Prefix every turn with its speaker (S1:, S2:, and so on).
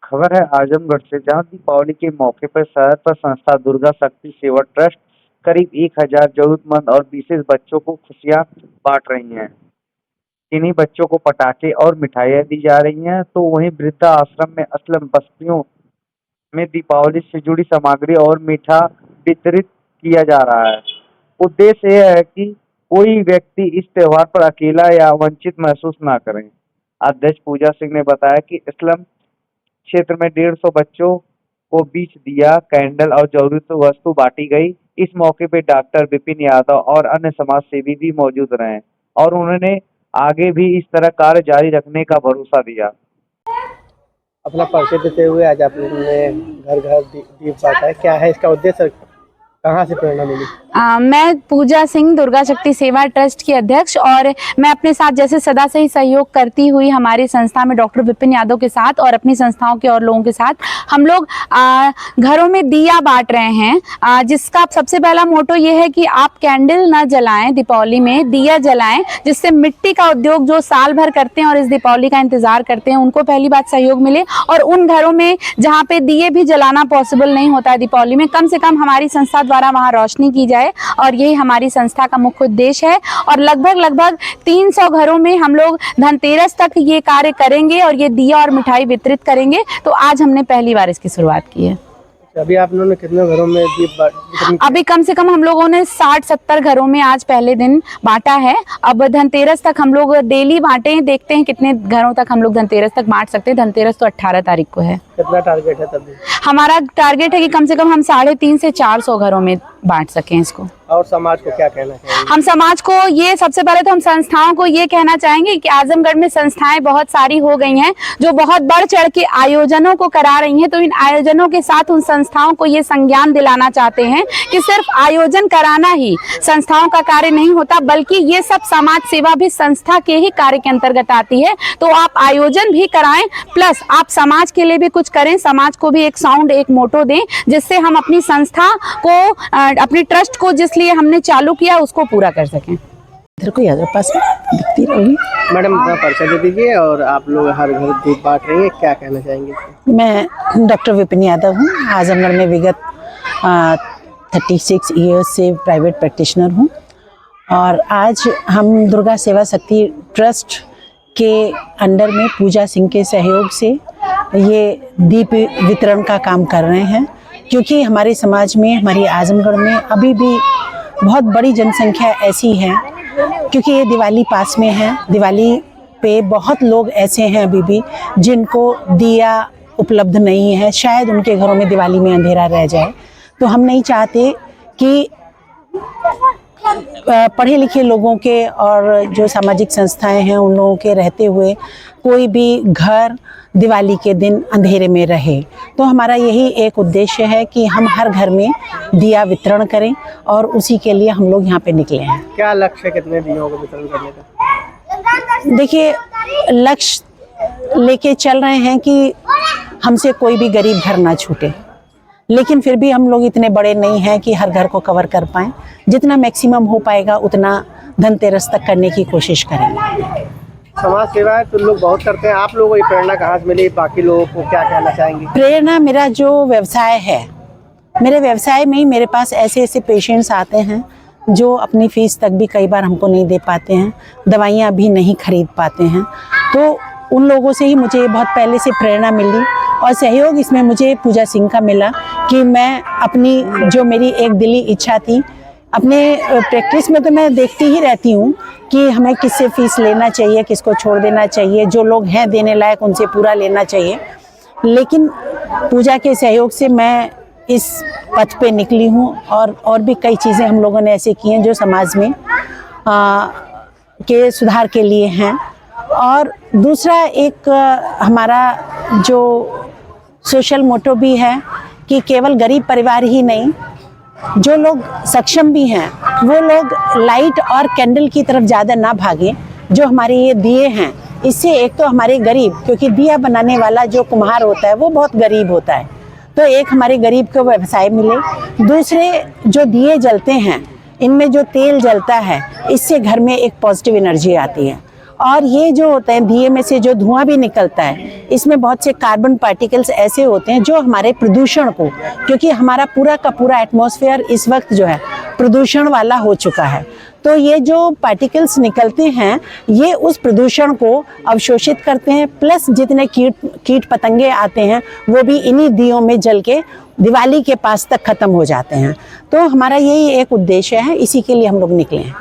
S1: खबर है आजमगढ़ से, जहां दीपावली के मौके पर शहर पर संस्था दुर्गा शक्ति सेवा ट्रस्ट करीब 1000 जरूरतमंद और विशेष बच्चों को खुशियां बांट रही है। इन्हीं बच्चों को पटाखे और मिठाइयाँ दी जा रही हैं, तो वहीं वृद्धा आश्रम में असलम बस्तियों में दीपावली से जुड़ी सामग्री और मीठा वितरित किया जा रहा है। उद्देश्य यह है कि कोई व्यक्ति इस त्योहार पर अकेला या वंचित महसूस ना करें। अध्यक्ष पूजा सिंह ने बताया कि इस्लाम क्षेत्र में 150 बच्चों को बीच दिया, कैंडल और जरूरत वस्तु बांटी गई। इस मौके पे डॉक्टर विपिन यादव और अन्य समाज सेवी भी मौजूद रहे और उन्होंने आगे भी इस तरह कार्य जारी रखने का भरोसा दिया।
S2: अपना परिचय देते हुए आज आप लोगों ने घर घर दीप बांटा है, क्या है इसका उद्देश्य, कहाँ से प्रेरणा मिली?
S3: मैं पूजा सिंह दुर्गा शक्ति सेवा ट्रस्ट की अध्यक्ष, और मैं अपने साथ जैसे सदा से ही सहयोग करती हुई हमारी संस्था में डॉक्टर विपिन यादव के साथ और अपनी संस्थाओं के और लोगों के साथ हम लोग घरों में दिया बांट रहे हैं, जिसका सबसे पहला मोटो ये है कि आप कैंडल ना जलाएं, दीपावली में दिया जलाएं, जिससे मिट्टी का उद्योग जो साल भर करते हैं और इस दीपावली का इंतजार करते हैं उनको पहली बात सहयोग मिले, और उन घरों में जहाँ पे दिए भी जलाना पॉसिबल नहीं होता है दीपावली में, कम से कम हमारी संस्था द्वारा वहाँ रोशनी की जाए, और यही हमारी संस्था का मुख्य उद्देश्य है। और लगभग 300 घरों में हम लोग धनतेरस तक ये कार्य करेंगे और ये दिया और मिठाई वितरित करेंगे। तो आज हमने पहली बार इसकी शुरुआत की है।
S2: अभी आप लोगों ने कितने घरों में दीप
S3: अभी कम से कम हम लोगों ने 60-70 घरों में आज पहले दिन बांटा है। अब धनतेरस तक हम लोग डेली बांटे हैं, देखते हैं कितने घरों तक हम लोग धनतेरस तक बांट सकते हैं। धनतेरस तो 18 तारीख को है।
S2: कितना टारगेट है? तब
S3: हमारा टारगेट है कि कम से कम हम 350 से 400 घरों में बांट सकें इसको।
S2: और समाज को क्या कहना चाहिए?
S3: हम समाज को ये, सबसे पहले तो हम संस्थाओं को ये कहना चाहेंगे कि आजमगढ़ में संस्थाएं बहुत सारी हो गई हैं जो बहुत बढ़ चढ़ के आयोजनों को करा रही हैं। तो इन आयोजनों के साथ उन संस्थाओं को ये संज्ञान दिलाना चाहते हैं कि सिर्फ आयोजन कराना ही संस्थाओं का कार्य नहीं होता, बल्कि ये सब समाज सेवा भी संस्था के ही कार्य के अंतर्गत आती है। तो आप आयोजन भी कराएं, प्लस आप समाज के लिए भी कुछ करें, समाज को भी एक साउंड, एक मोटो दें, जिससे हम अपनी संस्था को, अपनी ट्रस्ट को जिस लिए हमने चालू किया उसको पूरा कर सकें।
S4: इधर को यादव पास दिखती रहोगी।
S2: मैडम अपना परिचय दे दीजिए, और आप लोग हर घर दीप बांट रही हैं, क्या कहना चाहेंगे?
S4: मैं डॉक्टर विपिन यादव हूँ। आजमगढ़ में विगत 36 ईयर्स से प्राइवेट प्रैक्टिशनर हूँ, और आज हम दुर्गा सेवा शक्ति ट्रस्ट के अंडर में पूजा सिंह के सहयोग से ये दीप वितरण का काम कर रहे हैं, क्योंकि हमारे समाज में, हमारी आजमगढ़ में अभी भी बहुत बड़ी जनसंख्या ऐसी है, क्योंकि ये दिवाली पास में है। दिवाली पे बहुत लोग ऐसे हैं अभी भी जिनको दिया उपलब्ध नहीं है, शायद उनके घरों में दिवाली में अंधेरा रह जाए। तो हम नहीं चाहते कि पढ़े लिखे लोगों के और जो सामाजिक संस्थाएं हैं उन लोगों के रहते हुए कोई भी घर दिवाली के दिन अंधेरे में रहे। तो हमारा यही एक उद्देश्य है कि हम हर घर में दिया वितरण करें, और उसी के लिए हम लोग यहाँ पे निकले हैं।
S2: क्या लक्ष्य है कितने दिनों को वितरण करने का?
S4: देखिए, लक्ष्य लेके चल रहे हैं कि हमसे कोई भी गरीब घर ना छूटे, लेकिन फिर भी हम लोग इतने बड़े नहीं हैं कि हर घर को कवर कर पाएं। जितना मैक्सिमम हो पाएगा उतना धनतेरस तक करने की कोशिश करेंगे।
S2: समाज सेवा है तो लोग बहुत करते हैं, आप लोगों को ये प्रेरणा कहाँ से मिली? बाकी लोगों को क्या कहना चाहेंगे?
S4: प्रेरणा, मेरा जो व्यवसाय है, मेरे व्यवसाय में ही मेरे पास ऐसे ऐसे पेशेंट्स आते हैं जो अपनी फीस तक भी कई बार हमको नहीं दे पाते हैं, दवाइयाँ भी नहीं खरीद पाते हैं। तो उन लोगों से ही मुझे बहुत पहले से प्रेरणा मिली, और सहयोग इसमें मुझे पूजा सिंह का मिला कि मैं अपनी, जो मेरी एक दिली इच्छा थी, अपने प्रैक्टिस में तो मैं देखती ही रहती हूँ कि हमें किससे फीस लेना चाहिए, किसको छोड़ देना चाहिए, जो लोग हैं देने लायक उनसे पूरा लेना चाहिए। लेकिन पूजा के सहयोग से मैं इस पथ पे निकली हूँ, और भी कई चीज़ें हम लोगों ने ऐसे की हैं जो समाज में के सुधार के लिए हैं। और दूसरा एक हमारा जो सोशल मोटो भी है कि केवल गरीब परिवार ही नहीं, जो लोग सक्षम भी हैं वो लोग लाइट और कैंडल की तरफ ज़्यादा ना भागें। जो हमारे ये दिए हैं, इससे एक तो हमारे गरीब, क्योंकि दिया बनाने वाला जो कुम्हार होता है वो बहुत गरीब होता है, तो एक हमारे गरीब को व्यवसाय मिले। दूसरे, जो दिए जलते हैं इनमें जो तेल जलता है, इससे घर में एक पॉजिटिव एनर्जी आती है, और ये जो होता है दिए में से जो धुआं भी निकलता है, इसमें बहुत से कार्बन पार्टिकल्स ऐसे होते हैं जो हमारे प्रदूषण को, क्योंकि हमारा पूरा का पूरा एटमॉस्फेयर इस वक्त जो है प्रदूषण वाला हो चुका है, तो ये जो पार्टिकल्स निकलते हैं ये उस प्रदूषण को अवशोषित करते हैं, प्लस जितने कीट पतंगे आते हैं वो भी इन्हीं दियों में जल के दिवाली के पास तक खत्म हो जाते हैं। तो हमारा यही एक उद्देश्य है, इसी के लिए हम लोग निकले हैं।